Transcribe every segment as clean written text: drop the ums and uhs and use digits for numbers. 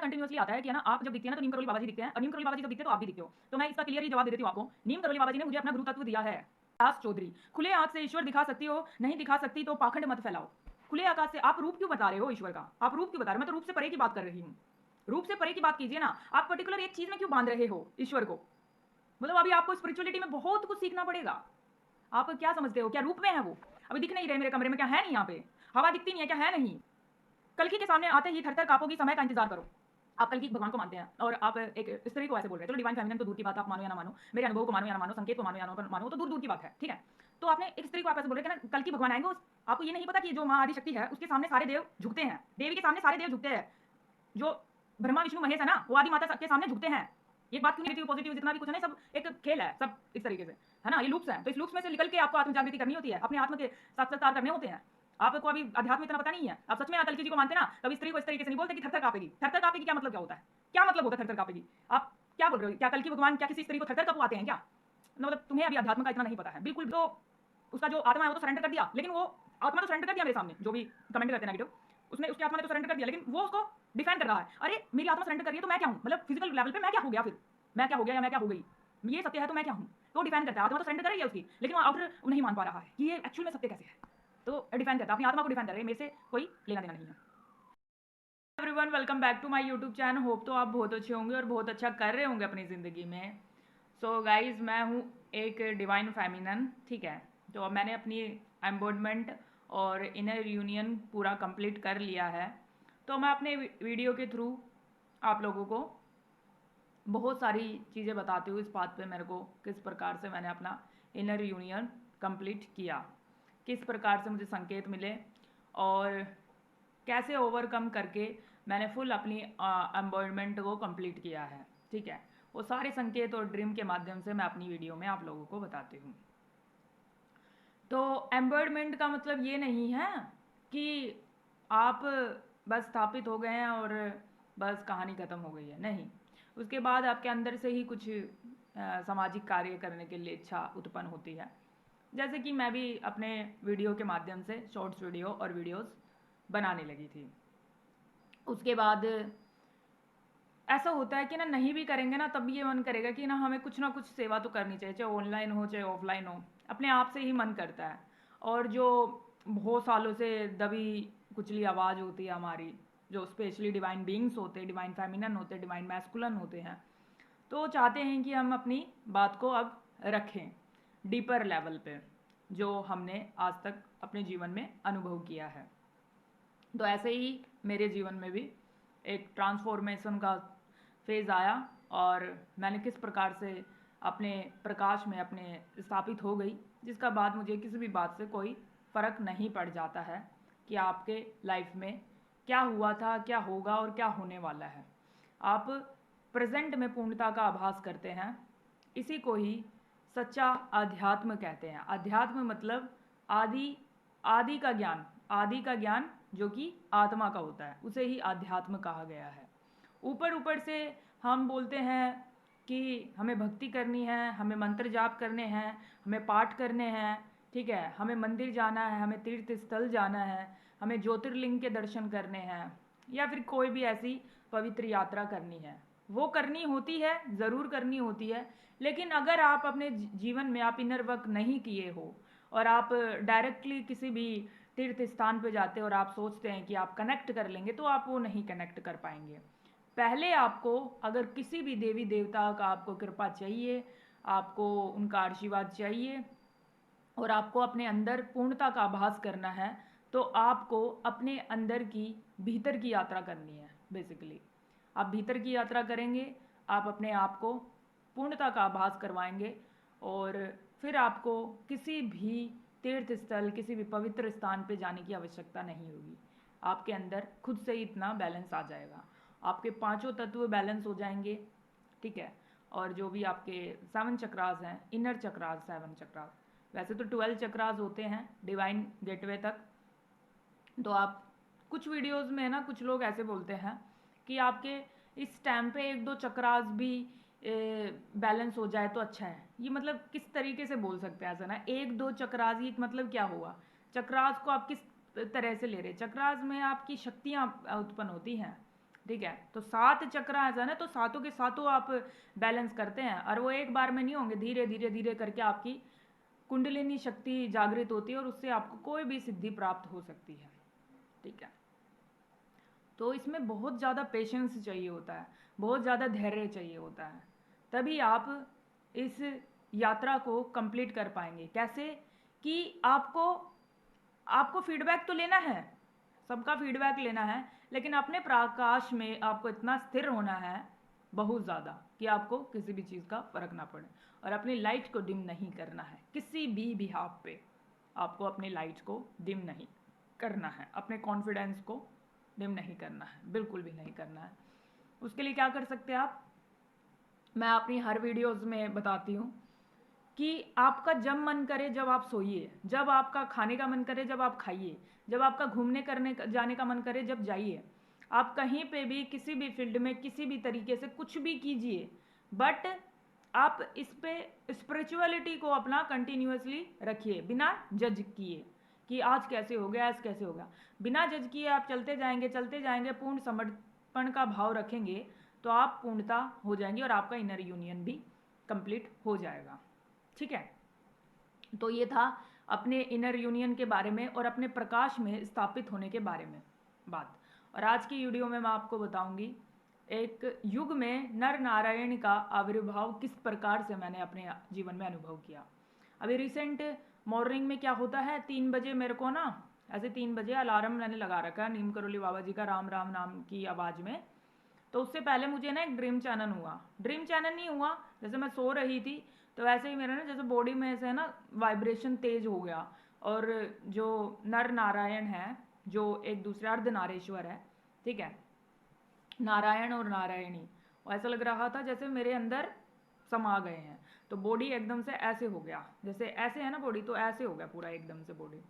Continuously आता है कि है ना, आप जब दिखते हैं ना तो नीम करोली बाबा जी दिखते हैं, और नीम करोली बाबा जी जब दिखते हैं तो आप भी दिखते हो। तो मैं इसका क्लियर ही जवाब दे देती हूँ आपको। नीम करोली बाबा जी ने मुझे अपना गुरु तत्व दिया है। दास चौधरी, खुले आंख से ईश्वर दिखा सकती हो, नहीं दिखा सकती तो पाखंड मत फैलाओ। खुले आकाश से आप रूप क्यों बता रहे हो ईश्वर का? आप रूप क्यों बता रहे हो? मैं तो रूप से परे की बात कर रही हूँ। रूप से परे की बात कीजिए ना। आप पर्टिकुलर एक चीज में क्यों बांध रहे हो ईश्वर को? मतलब अभी आपको स्पिरिचुअलिटी में बहुत कुछ सीखना पड़ेगा। आप क्या समझते हो, क्या रूप में है वो? अभी दिख नहीं रहे मेरे कमरे में, क्या है नहीं यहाँ पे? हवा दिखती नहीं है क्या? है नहीं। कल्कि के सामने आते ही थर-थर काँपोगी, समय का इंतजार करो। आप कल्कि भगवान को मानते हैं और आप एक स्त्री को ऐसे बोल रहे हैं। चलो डिवाइन फेमिनिन तो दूर की बात, आप मानो या ना मानो, मेरे अनुभव को मानो या ना मानो, संकेत को मानो या ना मानो, तो दूर-दूर की बात है, ठीक है? तो आपने एक स्त्री को आप ऐसे बोल रहे हैं कि ना कल्कि भगवान आएँगे, आपको ये नहीं पता कि जो माँ आदि शक्ति है, उसके सामने सारे देव झुकते हैं। देवी के सामने सारे देव झुकते हैं। जो ब्रह्मा विष्णु महेश है ना, वो आदि माता के सामने झुकते हैं। ये बात क्यों नेगेटिव पॉजिटिव जितना भी कुछ है ना, सब एक खेल है, सब इस तरीके से, है ना? ये लूप्स हैं। तो इस लूप्स में से निकल के आपको आत्म जागृति करनी होती है, अपने आत्म के साक्षात्कार करने होते हैं। आपको अभी अध्यात्म इतना पता नहीं है। आप सच में कल्कि जी को मानते ना, कभी स्त्री को इस तरीके से नहीं बोलते कि थर-थर काँपेगी। थर-थर काँपेगी क्या मतलब क्या होता है? क्या मतलब होता है थर-थर काँपेगी? आप क्या बोल रहे हो? क्या कल्कि भगवान क्या किसी स्त्री को थर-थर कँपवाते हैं क्या? मतलब तुम्हें अभी अध्यात्म का इतना नहीं पता है। बिल्कुल, तो उसका जो आत्मा है वो तो सरेंडर कर दिया, लेकिन वो आत्मा तो सरेंडर कर दिया मेरे सामने, जो भी कमेंट करते हैं नेगेटिव, उसने उसकी आत्मा ने तो सरेंडर कर दिया, लेकिन वो उसको डिफेंड कर रहा है। अरे मेरी आत्मा सरेंडर कर रही है तो मैं क्या हूँ? मतलब फिजिकल लेवल पे मैं क्या हो गया फिर? मैं क्या हो गया या मैं क्या हो गई? ये सत्य है तो मैं क्या हूँ? तो डिफेंड करता है, आत्मा तो सरेंडर कर रही है उसकी, लेकिन वो आउटर नहीं मान पा रहा है कि ये एक्चुअल में सत्य कैसे है। तो डिफेंड करता है, अपनी आत्मा को डिफेंड कर रहे हैं, मेरे से कोई लेना देना नहीं है। Everyone, welcome back to my YouTube channel. Hope तो आप बहुत अच्छे होंगे और बहुत अच्छा कर रहे होंगे अपनी ज़िंदगी में। सो गाइज, मैं हूँ एक डिवाइन फेमिनन, ठीक है? तो अब मैंने अपनी एम्बॉडमेंट और इनर यूनियन पूरा कंप्लीट कर लिया है। तो मैं अपने वीडियो के थ्रू आप लोगों को बहुत सारी चीज़ें बताती हूँ इस बात पे मेरे को किस प्रकार से मैंने अपना इनर यूनियन कंप्लीट किया, किस प्रकार से मुझे संकेत मिले और कैसे ओवरकम करके मैंने फुल अपनी एम्बॉडमेंट को कंप्लीट किया है, ठीक है? वो सारे संकेत और ड्रीम के माध्यम से मैं अपनी वीडियो में आप लोगों को बताती हूँ। तो एम्बॉडमेंट का मतलब ये नहीं है कि आप बस स्थापित हो गए हैं और बस कहानी ख़त्म हो गई है, नहीं। उसके बाद आपके अंदर से ही कुछ सामाजिक कार्य करने के लिए इच्छा उत्पन्न होती है। जैसे कि मैं भी अपने वीडियो के माध्यम से शॉर्ट्स वीडियो और वीडियोस बनाने लगी थी। उसके बाद ऐसा होता है कि ना नहीं भी करेंगे ना तब भी ये मन करेगा कि ना कुछ सेवा तो करनी चाहिए, चाहे ऑनलाइन हो चाहे ऑफलाइन हो, अपने आप से ही मन करता है। और जो बहुत सालों से दबी कुचली आवाज़ होती है हमारी, जो स्पेशली डिवाइन बीइंग्स होते हैं, डिवाइन फेमिनन होते हैं, डिवाइन मैस्कुलन होते हैं, तो चाहते हैं कि हम अपनी बात को अब रखें डीपर लेवल पे, जो हमने आज तक अपने जीवन में अनुभव किया है। तो ऐसे ही मेरे जीवन में भी एक ट्रांसफॉर्मेशन का फेज़ आया और मैंने किस प्रकार से अपने प्रकाश में अपने स्थापित हो गई, जिसका बाद मुझे किसी भी बात से कोई फ़र्क नहीं पड़ जाता है कि आपके लाइफ में क्या हुआ था, क्या होगा और क्या होने वाला है। आप प्रेजेंट में पूर्णता का आभास करते हैं। इसी को ही सच्चा अध्यात्म कहते हैं। अध्यात्म मतलब आदि, आदि का ज्ञान, आदि का ज्ञान जो कि आत्मा का होता है, उसे ही आध्यात्म कहा गया है। ऊपर ऊपर से हम बोलते हैं कि हमें भक्ति करनी है, हमें मंत्र जाप करने हैं, हमें पाठ करने हैं, ठीक है, हमें मंदिर जाना है, हमें तीर्थ स्थल जाना है, हमें ज्योतिर्लिंग के दर्शन करने हैं, या फिर कोई भी ऐसी पवित्र यात्रा करनी है। वो करनी होती है, ज़रूर करनी होती है, लेकिन अगर आप अपने जीवन में आप इनर वर्क नहीं किए हो और आप डायरेक्टली किसी भी तीर्थ स्थान पे जाते हो और आप सोचते हैं कि आप कनेक्ट कर लेंगे, तो आप वो नहीं कनेक्ट कर पाएंगे। पहले आपको अगर किसी भी देवी देवता का आपको कृपा चाहिए, आपको उनका आशीर्वाद चाहिए और आपको अपने अंदर पूर्णता का आभास करना है, तो आपको अपने अंदर की भीतर की यात्रा करनी है। बेसिकली आप भीतर की यात्रा करेंगे, आप अपने आप को पूर्णता का आभास करवाएंगे और फिर आपको किसी भी तीर्थ स्थल, किसी भी पवित्र स्थान पे जाने की आवश्यकता नहीं होगी। आपके अंदर खुद से ही इतना बैलेंस आ जाएगा, आपके पांचों तत्व बैलेंस हो जाएंगे, ठीक है? और जो भी आपके 7 चक्रास हैं, इनर चक्रास, 7 चक्रास, वैसे तो 12 चक्रास होते हैं डिवाइन गेटवे तक। तो आप कुछ वीडियोस में है ना, कुछ लोग ऐसे बोलते हैं कि आपके इस टाइम पे 1-2 चक्रास भी बैलेंस हो जाए तो अच्छा है। ये मतलब किस तरीके से बोल सकते हैं ऐसा ना, 1-2 चक्रास, ये मतलब क्या हुआ? चक्रास को आप किस तरह से ले रहे हैं? चक्रास में आपकी शक्तियाँ उत्पन्न होती हैं, ठीक है। तो 7 चक्र ऐसा ना, तो सातों के सातों आप बैलेंस करते हैं, और वो एक बार में नहीं होंगे, धीरे धीरे धीरे करके आपकी कुंडलिनी शक्ति जागृत होती है और उससे आपको कोई भी सिद्धि प्राप्त हो सकती है। ठीक है। तो इसमें बहुत ज़्यादा पेशेंस चाहिए होता है, बहुत ज़्यादा धैर्य चाहिए होता है, तभी आप इस यात्रा को कंप्लीट कर पाएंगे। कैसे कि आपको आपको फीडबैक तो लेना है, सबका फीडबैक लेना है, लेकिन अपने प्रकाश में आपको इतना स्थिर होना है बहुत ज़्यादा कि आपको किसी भी चीज़ का फर्क ना पड़े, और अपनी लाइट को डिम नहीं करना है किसी भी बिहाफ पे। आपको अपनी लाइट को डिम नहीं करना है, अपने कॉन्फिडेंस को डिम नहीं करना है, बिल्कुल भी नहीं करना है। उसके लिए क्या कर सकते हैं आप, मैं अपनी हर वीडियोज़ में बताती हूँ कि आपका जब मन करे जब आप सोइए, जब आपका खाने का मन करे जब आप खाइए, जब आपका घूमने करने जाने का मन करे जब जाइए। आप कहीं पे भी किसी भी फील्ड में किसी भी तरीके से कुछ भी कीजिए, बट आप इस पे स्पिरिचुअलिटी को अपना कंटिन्यूअसली रखिए बिना जज किए कि आज कैसे हो गया, आज कैसे होगा। बिना जज किए आप चलते जाएंगे, पूर्ण समर्पण का भाव रखेंगे तो आप पूर्णता हो जाएंगे और आपका इनर यूनियन भी कंप्लीट हो जाएगा। ठीक है। तो ये था अपने इनर यूनियन के बारे में और अपने प्रकाश में स्थापित होने के बारे में बात। और आज की वीडियो में मैं आपको बताऊंगी एक युग में नर नारायण का आविर्भाव किस प्रकार से मैंने अपने जीवन में अनुभव किया। अभी रिसेंट मॉर्निंग में क्या होता है, 3 बजे मेरे को ना, ऐसे 3 बजे अलार्म मैंने लगा रखा है नीम करोली बाबा जी का राम राम नाम की आवाज़ में। तो उससे पहले मुझे ना एक ड्रीम चैनल हुआ, ड्रीम चैनल नहीं हुआ, जैसे मैं सो रही थी तो वैसे ही मेरा ना जैसे बॉडी में ऐसे ना वाइब्रेशन तेज हो गया, और जो नर नारायण है, जो एक दूसरे अर्धनारेश्वर है, ठीक है, नारायण और नारायणी, ऐसा लग रहा था जैसे मेरे अंदर समा गए हैं। तो बॉडी एकदम से ऐसे हो गया, जैसे ऐसे है ना बॉडी, तो ऐसे हो गया पूरा एकदम से बॉडी।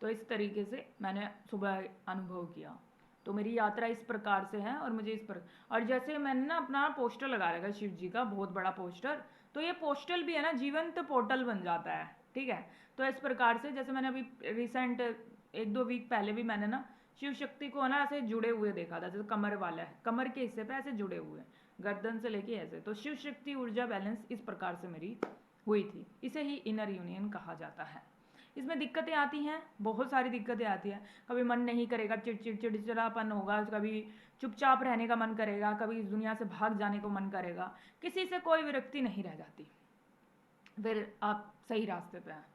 तो इस तरीके से मैंने सुबह अनुभव किया। तो मेरी यात्रा इस प्रकार से है, और मुझे इस पर, और जैसे मैंने ना अपना पोस्टर लगा रखा है शिव जी का, बहुत बड़ा पोस्टर, तो ये पोस्टल भी है ना जीवंत पोर्टल बन जाता है। ठीक है। तो इस प्रकार से जैसे मैंने अभी रिसेंट 1-2 वीक पहले भी मैंने ना शिव शक्ति को ना ऐसे जुड़े हुए देखा था, जैसे कमर वाला है, कमर के हिस्से पे ऐसे जुड़े हुए, गर्दन से लेके ऐसे। तो शिव शक्ति ऊर्जा बैलेंस इस प्रकार से मेरी हुई थी। इसे ही इनर यूनियन कहा जाता है। इसमें दिक्कतें आती हैं, बहुत सारी दिक्कतें आती हैं। कभी मन नहीं करेगा, चिड़चिड़ापन होगा, कभी चुपचाप रहने का मन करेगा, कभी इस दुनिया से भाग जाने को मन करेगा, किसी से कोई विरक्ति नहीं रह जाती। फिर आप सही रास्ते पे हैं।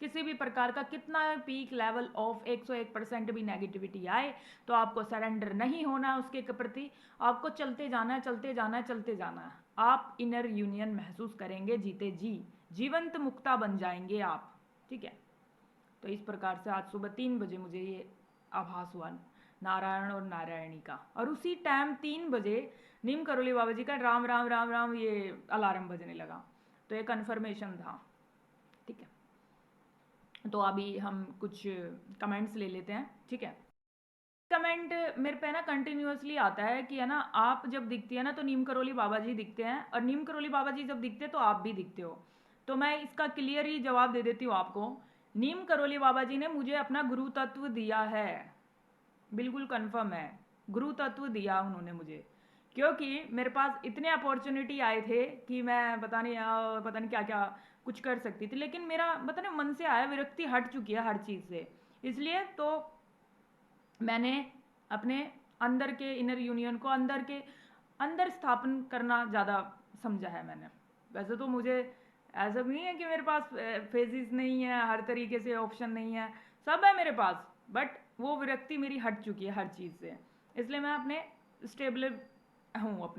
किसी भी प्रकार का कितना पीक लेवल ऑफ 101% भी नेगेटिविटी आए तो आपको सरेंडर नहीं होना है उसके प्रति, आपको चलते जाना है, चलते जाना है, चलते जाना है। आप इनर यूनियन महसूस करेंगे जीते जी, जीवंत मुक्ता बन जाएंगे आप। ठीक है। तो इस प्रकार से आज सुबह 3 बजे मुझे ये आभास हुआ नारायण और नारायणी का, और उसी टाइम 3 बजे नीम करोली बाबा जी का राम राम राम राम ये अलार्म बजने लगा। तो ये कन्फर्मेशन था। ठीक है। तो अभी हम कुछ कमेंट्स ले लेते हैं। ठीक है। कमेंट मेरे पे ना कंटिन्यूअसली आता है कि है ना, आप जब दिखती है ना तो नीम करोली बाबा जी दिखते हैं, और नीम करोली बाबा जी जब दिखते हैं तो आप भी दिखते हो। तो मैं इसका क्लियर ही जवाब दे देती हूँ आपको। नीम करोली बाबा जी ने मुझे अपना गुरु तत्व दिया है, बिल्कुल कंफर्म है, गुरु तत्व दिया उन्होंने मुझे। क्योंकि मेरे पास इतने अपॉर्चुनिटी आए थे कि मैं पता नहीं क्या क्या कुछ कर सकती थी, लेकिन मेरा पता नहीं मन से आया, विरक्ति हट चुकी है हर चीज़ से। इसलिए तो मैंने अपने अंदर के इनर यूनियन को अंदर स्थापन करना ज़्यादा समझा है मैंने। वैसे तो मुझे ऐसा नहीं है कि मेरे पास फेजेस नहीं है, हर तरीके से ऑप्शन नहीं है, सब है मेरे पास, बट वो विरक्ति मेरी हट चुकी है हर चीज़ से। इसलिए मैं अपने स्टेबल हूँ,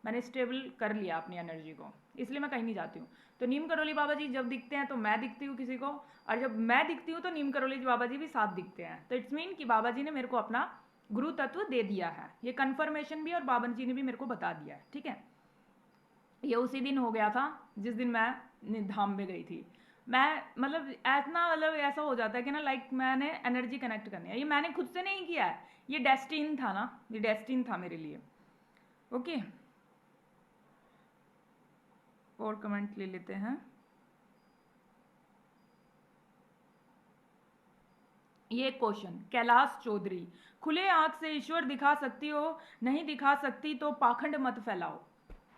मैंने स्टेबल कर लिया अपनी एनर्जी को, इसलिए मैं कहीं नहीं जाती हूँ। तो नीम करोली बाबा जी जब दिखते हैं तो मैं दिखती हूँ किसी को, और जब मैं दिखती हूँ तो नीम करोली बाबा जी भी साथ दिखते हैं। तो इट्स मीन कि बाबा जी ने मेरे को अपना गुरु तत्व दे दिया है, ये कन्फर्मेशन भी, और बाबा जी ने भी मेरे को बता दिया है। ठीक है। ये उसी दिन हो गया था जिस दिन मैं धाम में गई थी। मैं मतलब ऐसा हो जाता है कि ना, लाइक मैंने एनर्जी कनेक्ट करनी है, ये मैंने खुद से नहीं किया है, ये डेस्टिन था ना, ये डेस्टिन था मेरे लिए। ओके। और कमेंट ले लेते हैं। ये क्वेश्चन कैलाश चौधरी, खुले आंख से ईश्वर दिखा सकती हो, नहीं दिखा सकती तो पाखंड मत फैलाओ।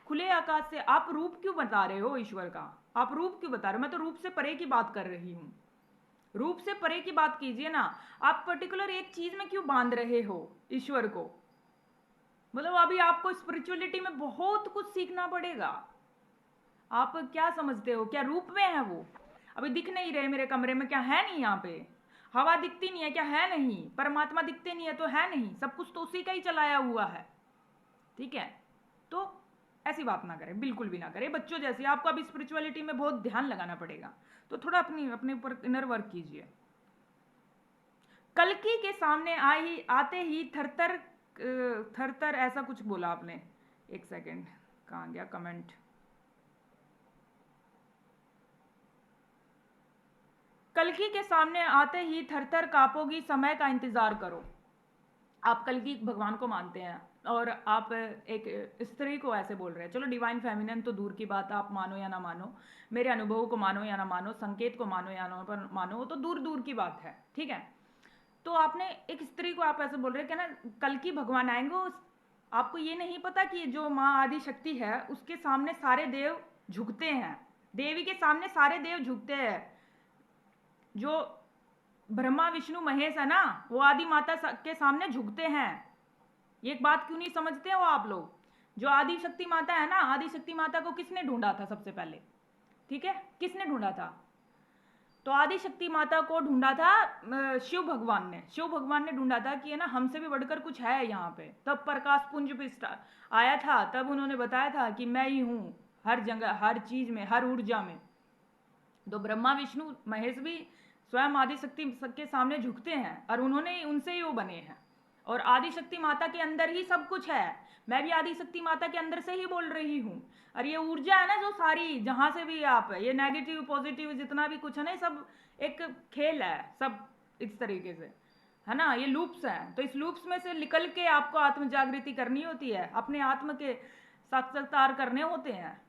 खुले आकाश से आप रूप क्यों बता रहे हो ईश्वर का? आप रूप क्यों बता रहे हो? मैं तो रूप से परे की बात कर रही हूं। रूप से परे की बात कीजिए ना। आप पर्टिकुलर एक चीज में क्यों बांध रहे हो ईश्वर को? मतलब अभी आपको स्पिरिचुअलिटी में बहुत कुछ सीखना पड़ेगा। आप क्या समझते हो? क्या रूप में है वो? अभी दिख नहीं रहे मेरे कमरे में, क्या है नहीं यहाँ पे? हवा दिखती नहीं है क्या? है नहीं। परमात्मा दिखते नहीं है तो है नहीं। सब कुछ तो उसी का ही चलाया हुआ है। ठीक है, तो ऐसी बात ना करें, बिल्कुल भी ना करें। बच्चों जैसी आपको अभी स्पिरिचुअलिटी में बहुत ध्यान लगाना पड़ेगा, तो थोड़ा अपने ऊपर इनर वर्क कीजिए। कल्कि के सामने आते ही थरथर थरथर ऐसा कुछ बोला आपने। एक सेकेंड, कहाँ गया कमेंट? कल्कि के सामने आते ही थरथर कांपोगी, समय का इंतजार करो। आप कल्कि भगवान को मानते हैं और आप एक स्त्री को ऐसे बोल रहे हैं। चलो डिवाइन फेमिनिन तो दूर की बात है, आप मानो या ना मानो, मेरे अनुभव को मानो या ना मानो, संकेत को मानो या ना मानो, वो तो दूर दूर की बात है। ठीक है, तो आपने एक स्त्री को आप ऐसे बोल रहे हैं क्या ना, कल्कि भगवान आएंगे। आपको ये नहीं पता कि जो माँ आदि शक्ति है उसके सामने सारे देव झुकते हैं। देवी के सामने सारे देव झुकते हैं। जो ब्रह्मा विष्णु महेश है ना, वो आदि माता के सामने झुकते हैं। ये एक बात क्यों नहीं समझते हो आप लोग? जो आदि शक्ति माता है ना, आदि शक्ति माता को किसने ढूंढा था सबसे पहले? ठीक है, किसने ढूंढा था? तो आदि शक्ति माता को ढूंढा था शिव भगवान ने। शिव भगवान ने ढूंढा था कि है ना, हमसे भी बढ़कर कुछ है यहाँ पे। तब प्रकाश पुंज पे आया था, तब उन्होंने बताया था कि मैं ही हूँ हर जगह, हर चीज में, हर ऊर्जा में। तो ब्रह्मा विष्णु महेश भी स्वयं आदि शक्ति के सामने झुकते हैं और उन्होंने उनसे ही वो बने हैं। और आदि शक्ति माता के अंदर ही सब कुछ है। मैं भी आदि शक्ति माता के अंदर से ही बोल रही हूँ। और ये ऊर्जा है ना जो सारी, जहां से भी आप, ये नेगेटिव पॉजिटिव जितना भी कुछ है ना, सब एक खेल है सब, इस तरीके से है ना। ये लूप्स हैं, तो इस लूप्स में से निकल के आपको आत्म जागृति करनी होती है, अपने आत्म के साक्षात्कार करने होते हैं।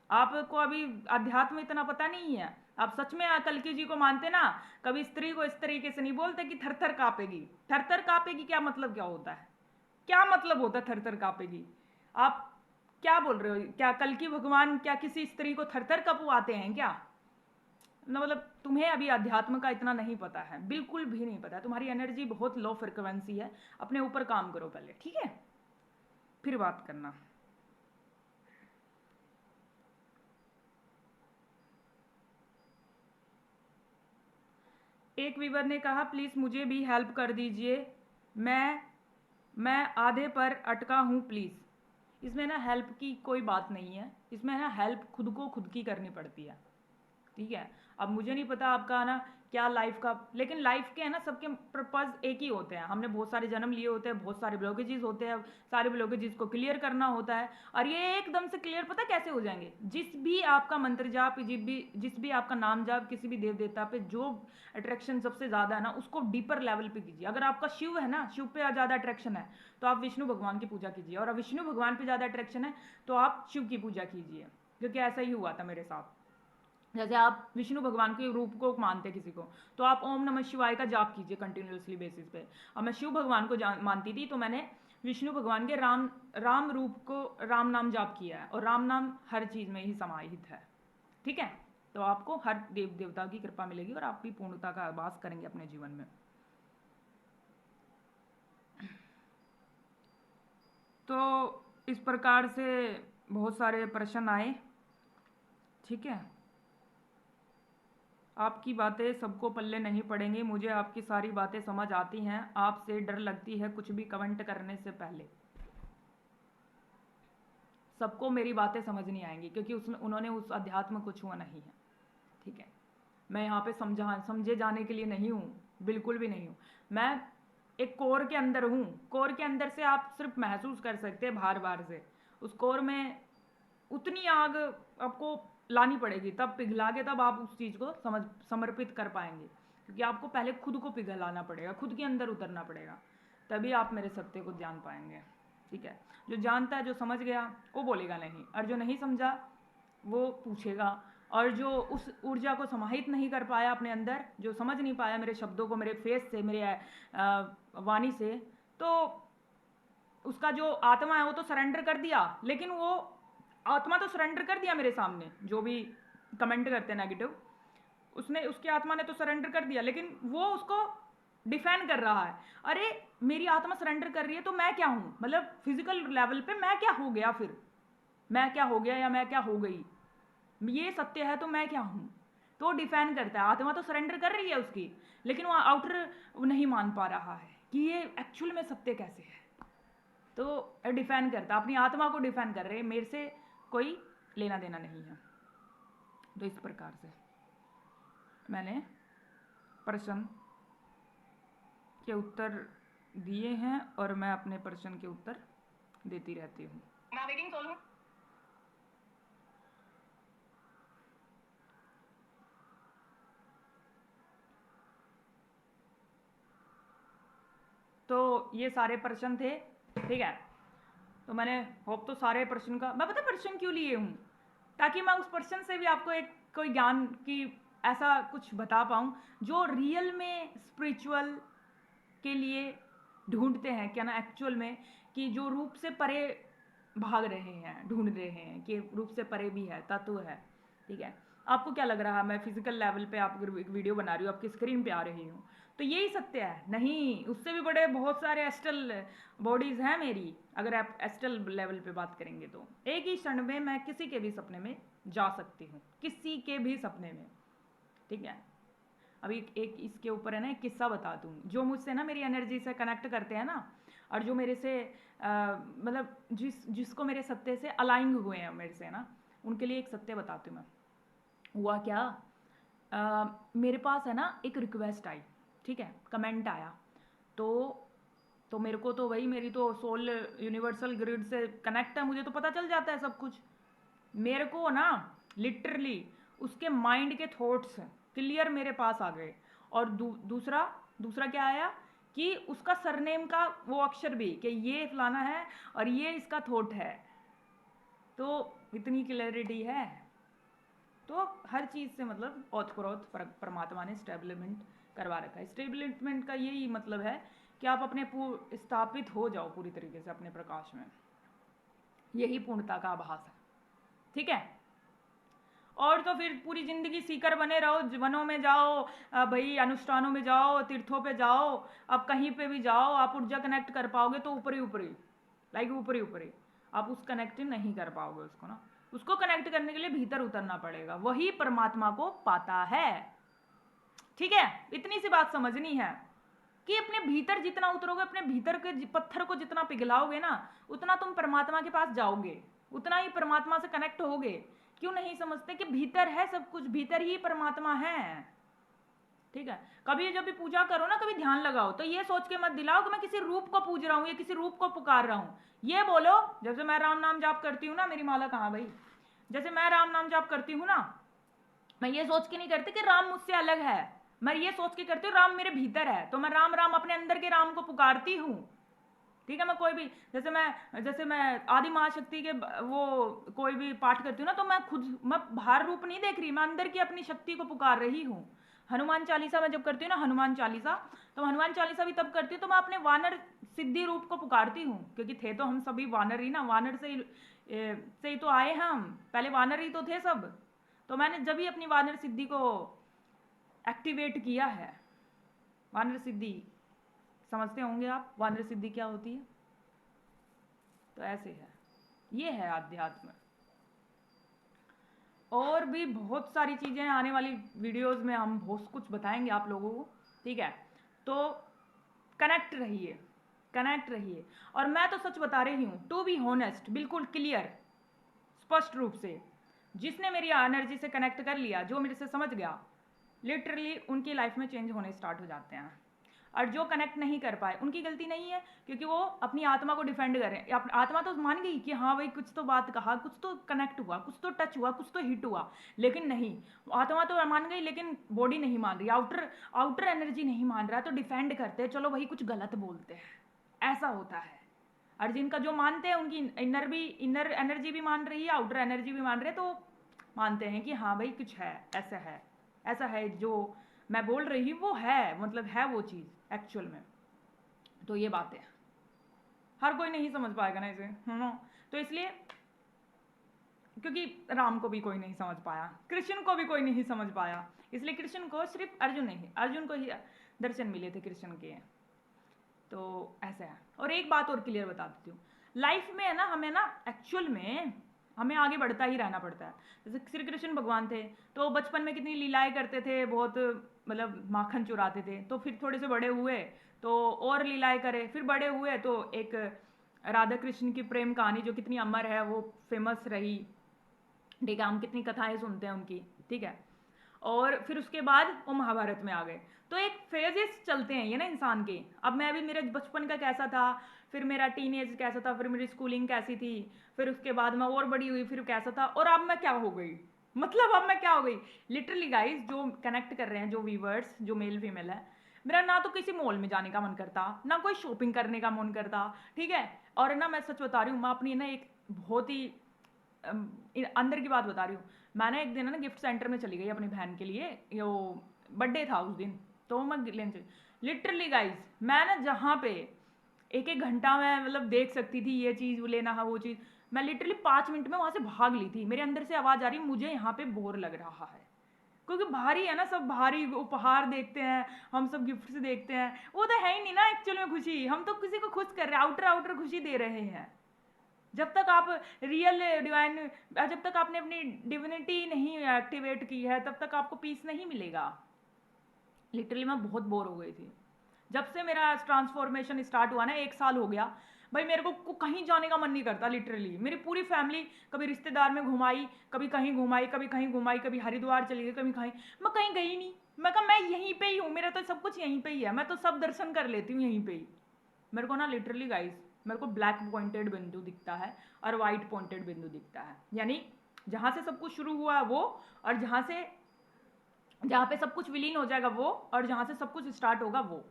आपको अभी अध्यात्म इतना पता नहीं है। आप सच में कल्कि जी को मानते ना, कभी स्त्री को इस तरीके से नहीं बोलते कि थरथर कांपेगी। थरथर कांपेगी क्या मतलब, क्या होता है? क्या मतलब होता है थरथर कांपेगी? आप क्या बोल रहे हो? क्या कल्कि भगवान क्या किसी स्त्री को थरथर कपवाते हैं क्या? मतलब तुम्हें अभी अध्यात्म का इतना नहीं पता है, बिल्कुल भी नहीं पता है। तुम्हारी एनर्जी बहुत लो फ्रिक्वेंसी है। अपने ऊपर काम करो पहले, ठीक है, फिर बात करना। एक व्यूवर ने कहा प्लीज मुझे भी हेल्प कर दीजिए, मैं मैं आधे पर अटका हूँ प्लीज। इसमें ना हेल्प की कोई बात नहीं है, इसमें ना हेल्प खुद को खुद की करनी पड़ती है। ठीक है, अब मुझे नहीं पता आपका ना क्या लाइफ का, लेकिन लाइफ के है ना सबके पर्पज एक ही होते हैं। हमने बहुत सारे जन्म लिए होते हैं, बहुत सारे ब्लॉकेजेस होते हैं, सारे ब्लॉकेजेस को क्लियर करना होता है। और ये एकदम से क्लियर पता कैसे हो जाएंगे? जिस भी आपका मंत्र जाप, जिस भी आपका नाम जाप, किसी भी देव देवता पे जो अट्रैक्शन सबसे ज्यादा है ना, उसको डीपर लेवल पे कीजिए। अगर आपका शिव है ना, शिव पे ज्यादा अट्रैक्शन है तो आप विष्णु भगवान की पूजा कीजिए, और विष्णु भगवान पे ज्यादा अट्रैक्शन है तो आप शिव की पूजा कीजिए। क्योंकि ऐसा ही हुआ था मेरे साथ। जैसे आप विष्णु भगवान के रूप को मानते किसी को, तो आप ओम नमः शिवाय का जाप कीजिए कंटिन्यूसली बेसिस पे। अब मैं शिव भगवान को मानती थी, तो मैंने विष्णु भगवान के राम रूप को राम नाम जाप किया है, और राम नाम हर चीज में ही समाहित है। ठीक है, तो आपको हर देव देवता की कृपा मिलेगी और आप भी पूर्णता का आभास करेंगे अपने जीवन में। तो इस प्रकार से बहुत सारे प्रश्न आए। ठीक है, आपकी बातें सबको पल्ले नहीं पड़ेंगी, मुझे आपकी सारी बातें समझ आती हैं। आपसे डर लगती है कुछ भी कमेंट करने से पहले। सबको मेरी बातें समझ नहीं आएंगी, क्योंकि उन्होंने उस अध्यात्म को छुआ नहीं है। ठीक है, मैं यहाँ पे समझे जाने के लिए नहीं हूँ, बिल्कुल भी नहीं हूँ। मैं एक कोर के अंदर हूँ। कोर के अंदर से आप सिर्फ महसूस कर सकते हैं बाहर बाहर से। उस कोर में उतनी आग आपको लानी पड़ेगी, तब पिघला के तब आप उस चीज़ को समर्पित कर पाएंगे। क्योंकि आपको पहले खुद को पिघलाना पड़ेगा, खुद के अंदर उतरना पड़ेगा, तभी आप मेरे सत्य को जान पाएंगे। ठीक है, जो जानता है, जो समझ गया, वो बोलेगा नहीं, और जो नहीं समझा वो पूछेगा और जो उस ऊर्जा को समाहित नहीं कर पाया अपने अंदर, जो समझ नहीं पाया मेरे शब्दों को, मेरे फेस से, मेरे वाणी से, तो उसका जो आत्मा है वो तो सरेंडर कर दिया, लेकिन वो आत्मा तो सरेंडर कर दिया मेरे सामने, जो भी कमेंट करते हैं नेगेटिव, उसने, उसकी आत्मा ने तो सरेंडर कर दिया, लेकिन वो उसको डिफेंड कर रहा है। अरे मेरी आत्मा सरेंडर कर रही है तो मैं क्या हूं, मतलब फिजिकल लेवल पे मैं क्या हो गया, फिर मैं क्या हो गया या मैं क्या हो गई, ये सत्य है तो मैं क्या हूं। तो डिफेंड करता है, आत्मा तो सरेंडर कर रही है उसकी, लेकिन वो आउटर नहीं मान पा रहा है कि ये एक्चुअल में सत्य कैसे है। तो डिफेंड करता, अपनी आत्मा को डिफेंड कर रहे, मेरे से कोई लेना देना नहीं है। तो इस प्रकार से मैंने प्रश्न के उत्तर दिए हैं और मैं अपने प्रश्न के उत्तर देती रहती हूँ। तो ये सारे प्रश्न थे, ठीक है। तो मैंने होप तो सारे प्रश्न का, मैं पता प्रश्न क्यों लिए हूँ, ताकि मैं उस प्रश्न से भी आपको एक कोई ज्ञान की ऐसा कुछ बता पाऊँ जो रियल में स्पिरिचुअल के लिए ढूंढते हैं, क्या ना एक्चुअल में, कि जो रूप से परे भाग रहे हैं, ढूंढ रहे हैं कि रूप से परे भी है, तत्व है, ठीक है। आपको क्या लग रहा है, मैं फिजिकल लेवल पे आप एक वीडियो बना रही हूँ, आपकी स्क्रीन पे आ रही हूँ, तो यही सत्य है? नहीं, उससे भी बड़े बहुत सारे एस्ट्रल बॉडीज हैं मेरी। अगर आप एस्ट्रल लेवल पे बात करेंगे तो एक ही क्षण में मैं किसी के भी सपने में जा सकती हूँ, किसी के भी सपने में, ठीक है। अभी एक इसके ऊपर है ना एक किस्सा बता दूँ, जो मुझसे ना मेरी एनर्जी से कनेक्ट करते हैं ना, और जो मेरे से मतलब जिसको मेरे सत्य से अलाइंग हुए हैं मेरे से ना, उनके लिए एक सत्य बताती हूँ मैं। हुआ क्या, मेरे पास है ना एक रिक्वेस्ट आई, ठीक है, कमेंट आया, तो मेरे को तो वही, मेरी तो सोल यूनिवर्सल ग्रिड से कनेक्ट है, मुझे तो पता चल जाता है सब कुछ। मेरे को ना लिटरली उसके माइंड के थॉट्स क्लियर मेरे पास आ गए, और दूसरा दूसरा क्या आया कि उसका सरनेम का वो अक्षर भी, कि ये फलाना है और ये इसका थॉट है। तो इतनी क्लैरिटी है। तो हर चीज़ से मतलब ओतप्रोत परमात्मा ने स्टेबलिमेंट करवा रखा है। स्टेबलिमेंट का यही मतलब है कि आप अपने स्थापित हो जाओ पूरी तरीके से अपने प्रकाश में, यही पूर्णता का आभास है, ठीक है। और तो फिर पूरी जिंदगी सीकर बने रहो, वनों में जाओ, भाई अनुष्ठानों में जाओ, तीर्थों पे जाओ, अब कहीं पे भी जाओ, आप ऊर्जा कनेक्ट कर पाओगे तो ऊपरी ऊपरी, लाइक ऊपरी ऊपरी, आप उस कनेक्ट नहीं कर पाओगे उसको ना। उसको कनेक्ट करने के लिए भीतर उतरना पड़ेगा, वही परमात्मा को पाता है, ठीक है। इतनी सी बात समझनी है कि अपने भीतर जितना उतरोगे, अपने भीतर के पत्थर को जितना पिघलाओगे ना, उतना तुम परमात्मा के पास जाओगे, उतना ही परमात्मा से कनेक्ट होगे। क्यों नहीं समझते कि भीतर है सब कुछ, भीतर ही परमात्मा है, ठीक है। कभी जब भी पूजा करो ना, कभी ध्यान लगाओ तो ये सोच के मत दिलाओ कि मैं किसी रूप को पूज रहा हूँ या किसी रूप को पुकार रहा हूँ। ये बोलो, जैसे मैं राम नाम जाप करती हूँ ना, मेरी माला कहाँ भाई, जैसे मैं राम नाम जाप करती हूँ ना, मैं ये सोच के नहीं करती कि राम मुझसे अलग है, मैं ये सोच के करती हूँ राम मेरे भीतर है, तो मैं राम राम अपने अंदर के राम को पुकारती हूँ, ठीक है। मैं कोई भी, जैसे मैं आदि महाशक्ति के वो कोई भी पाठ करती हूँ ना, तो मैं बाहर रूप नहीं देख रही, मैं अंदर की अपनी शक्ति को पुकार रही हूँ। हनुमान चालीसा में जब करती हूँ ना, हनुमान चालीसा, तो हनुमान चालीसा भी तब करती हूँ तो मैं अपने वानर सिद्धि रूप को पुकारती हूँ, क्योंकि थे तो हम सभी वानर ही ना, वानर से ही तो आए हम, पहले वानर ही तो थे सब। तो मैंने जब ही अपनी वानर सिद्धि को एक्टिवेट किया है, वानर सिद्धि समझते होंगे आप, वानर सिद्धि क्या होती है, तो ऐसे है, ये है आध्यात्म। और भी बहुत सारी चीज़ें आने वाली वीडियोस में हम बहुत कुछ बताएंगे आप लोगों को, ठीक है। तो कनेक्ट रहिए, कनेक्ट रहिए। और मैं तो सच बता रही हूँ, टू बी हॉनेस्ट, बिल्कुल क्लियर, स्पष्ट रूप से, जिसने मेरी एनर्जी से कनेक्ट कर लिया, जो मेरे से समझ गया, लिटरली उनकी लाइफ में चेंज होने स्टार्ट हो जाते हैं। और जो कनेक्ट नहीं कर पाए, उनकी गलती नहीं है, क्योंकि वो अपनी आत्मा को डिफेंड करें। आत्मा तो मान गई कि हाँ भाई कुछ तो बात कहा, कुछ तो कनेक्ट हुआ, कुछ तो टच हुआ, कुछ तो हिट हुआ, लेकिन नहीं, आत्मा तो मान गई लेकिन बॉडी नहीं मान रही, आउटर आउटर एनर्जी नहीं मान रहा, तो डिफेंड करते हैं, चलो वही कुछ गलत बोलते हैं, ऐसा होता है। और जिनका जो मानते हैं उनकी इनर एनर्जी भी मान रही है, आउटर एनर्जी भी मान रहे, तो मानते हैं कि हाँ भाई कुछ है, ऐसा है जो मैं बोल रही हूँ वो है, मतलब है वो चीज़ एक्चुअल में। तो ये बात है, हर कोई नहीं समझ पाएगा ना इसे, है ना। तो इसलिए, क्योंकि राम को भी कोई नहीं समझ पाया, कृष्ण को भी कोई नहीं समझ पाया, इसलिए कृष्ण को सिर्फ अर्जुन नहीं, अर्जुन को ही दर्शन मिले थे कृष्ण के। तो ऐसा है। और एक बात और क्लियर बता देती हूँ, लाइफ में है ना, हमें ना एक्चुअल में हमें आगे बढ़ता ही रहना पड़ता है। जैसे श्री कृष्ण भगवान थे, तो बचपन में कितनी लीलाएं करते थे, बहुत मतलब माखन चुराते थे, तो फिर थोड़े से बड़े हुए तो और लीलाएं करे, फिर बड़े हुए तो एक राधा कृष्ण की प्रेम कहानी जो कितनी अमर है वो फेमस रही, ठीक है, हम कितनी कथाएं सुनते हैं उनकी, ठीक है। और फिर उसके बाद वो महाभारत में आ गए। तो एक फेजेस चलते हैं ये ना इंसान के। अब मैं भी, मेरे बचपन का कैसा था, फिर मेरा टीनेज कैसा था, फिर मेरी स्कूलिंग कैसी थी, फिर उसके बाद मैं और बड़ी हुई, फिर कैसा था, और अब मैं क्या हो गई, मतलब अब मैं क्या हो गई। लिटरली गाइस, जो कनेक्ट कर रहे हैं, जो व्यूवर्स, जो मेल फीमेल है, मेरा ना तो किसी मॉल में जाने का मन करता, ना कोई शॉपिंग करने का मन करता, ठीक है। और ना मैं सच बता रही हूँ, मैं अपनी ना एक बहुत ही अंदर की बात बता रही हूँ। मैंने एक दिन ना गिफ्ट सेंटर में चली गई अपनी बहन के लिए, यो बर्थडे था उस दिन, तो मैं लेने चली। लिटरली गाइस, मैं ना जहाँ पे एक एक घंटा मैं मतलब देख सकती थी ये चीज़ लेना है वो चीज़, मैं लिटरली 5 मिनट में वहाँ से भाग ली थी। मेरे अंदर से आवाज़ आ रही, मुझे यहाँ पे बोर लग रहा है, क्योंकि भारी है ना, सब भारी उपहार देखते हैं, हम सब गिफ्ट देखते हैं, वो तो है ही नहीं ना एक्चुअल में खुशी। हम तो किसी को खुश कर रहे हैं, आउटर आउटर खुशी दे रहे हैं। जब तक आप रियल डिवाइन, जब तक आपने अपनी डिविनिटी नहीं एक्टिवेट की है, तब तक आपको पीस नहीं मिलेगा। लिटरली मैं बहुत बोर हो गई थी जब से मेरा ट्रांसफॉर्मेशन स्टार्ट हुआ ना, 1 साल हो गया भाई, मेरे को कहीं जाने का मन नहीं करता। लिटरली मेरी पूरी फैमिली कभी रिश्तेदार में घुमाई, कभी कहीं घुमाई, कभी कहीं घुमाई, कभी हरिद्वार चली गई, कभी कहीं, मैं कहीं गई नहीं। मैं कहा मैं यहीं पे ही हूँ, मेरा तो सब कुछ यहीं पे ही है, मैं तो सब दर्शन कर लेती हूँ यहीं पे ही। मेरे को ना लिटरली गाइस, मेरे को ब्लैक पॉइंटेड बिंदु दिखता है और वाइट पॉइंटेड बिंदु दिखता है, यानी जहाँ से सब कुछ शुरू हुआ वो, और जहाँ पे सब कुछ विलीन हो जाएगा वो, और जहाँ से सब कुछ स्टार्ट होगा वो,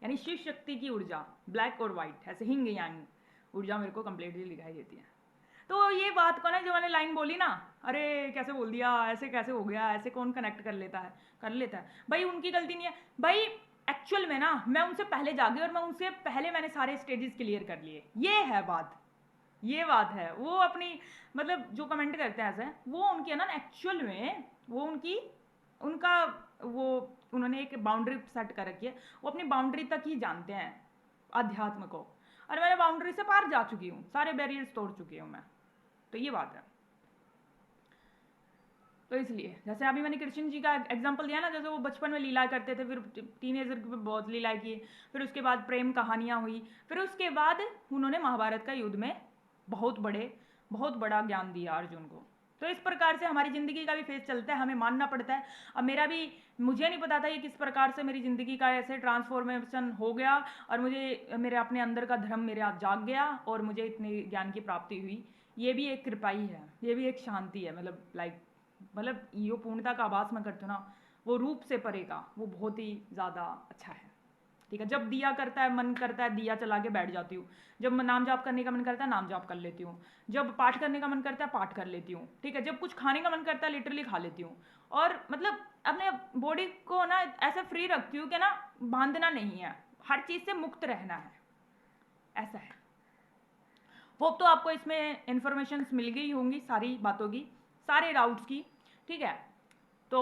यानी शिव शक्ति की ऊर्जा, ब्लैक और वाइट, ऐसे हिंग यांग ऊर्जा मेरे को कंप्लीटली दिखाई देती है। तो ये बात को ना, जो मैंने लाइन बोली ना, अरे कैसे बोल दिया, ऐसे कैसे हो गया, ऐसे कौन कनेक्ट कर लेता है, कर लेता है भाई, उनकी गलती नहीं है भाई। एक्चुअल में ना मैं उनसे पहले जागी, और मैं उनसे पहले मैंने सारे स्टेजेस क्लियर कर लिए, ये है बात, ये बात है। वो अपनी मतलब जो कमेंट करते हैं ऐसे, वो उनकी है ना एक्चुअल में, वो उनकी उनका वो उन्होंने एक बाउंड्री सेट कर रखी है, वो अपनी बाउंड्री तक ही जानते हैं अध्यात्म को, और मैंने बाउंड्री से पार जा चुकी हूँ, सारे बैरियर्स तोड़ चुकी हूँ मैं। तो ये बात है। तो इसलिए जैसे अभी मैंने कृष्ण जी का एग्जाम्पल दिया ना, जैसे वो बचपन में लीला करते थे, फिर टीनेजर पे बहुत लीला की, फिर उसके बाद प्रेम कहानियाँ हुई, फिर उसके बाद उन्होंने महाभारत का युद्ध में बहुत बड़ा ज्ञान दिया अर्जुन को। तो इस प्रकार से हमारी ज़िंदगी का भी फेज चलता है, हमें मानना पड़ता है। अब मेरा भी, मुझे नहीं पता था कि किस प्रकार से मेरी ज़िंदगी का ऐसे ट्रांसफॉर्मेशन हो गया, और मुझे मेरे अपने अंदर का धर्म मेरे आज जाग गया, और मुझे इतने ज्ञान की प्राप्ति हुई। ये भी एक कृपा ही है, ये भी एक शांति है, मतलब यो पूर्णता का आभास मैं करती हूँ ना, वो रूप से परे का, वो बहुत ही ज़्यादा अच्छा है, ठीक है। जब दिया करता है, मन करता है दिया चला के बैठ जाती हूँ, जब नाम जाप करने का मन करता है नाम जाप कर लेती हूँ, जब पाठ करने का मन करता है पाठ कर लेती हूँ, ठीक है, जब कुछ खाने का मन करता है लिटरली खा लेती हूँ, और मतलब अपने बॉडी को ना ऐसे फ्री रखती हूँ कि ना बांधना नहीं है, हर चीज़ से मुक्त रहना है, ऐसा है। होप तो आपको इसमें इन्फॉर्मेशन मिल गई होंगी सारी बातों की, सारे डाउट्स की, ठीक है। तो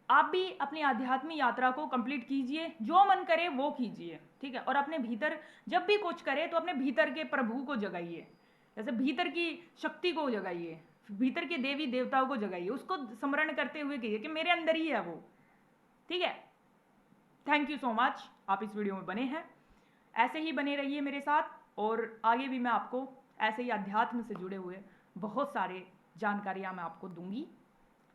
आप भी अपनी आध्यात्मिक यात्रा को कंप्लीट कीजिए, जो मन करे वो कीजिए, ठीक है। और अपने भीतर जब भी कुछ करे तो अपने भीतर के प्रभु को जगाइए, जैसे भीतर की शक्ति को जगाइए, भीतर के देवी देवताओं को जगाइए, उसको स्मरण करते हुए कहिए कि मेरे अंदर ही है वो, ठीक है। थैंक यू सो मच, आप इस वीडियो में बने हैं, ऐसे ही बने रहिए मेरे साथ, और आगे भी मैं आपको ऐसे ही अध्यात्म से जुड़े हुए बहुत सारे जानकारियाँ मैं आपको दूंगी।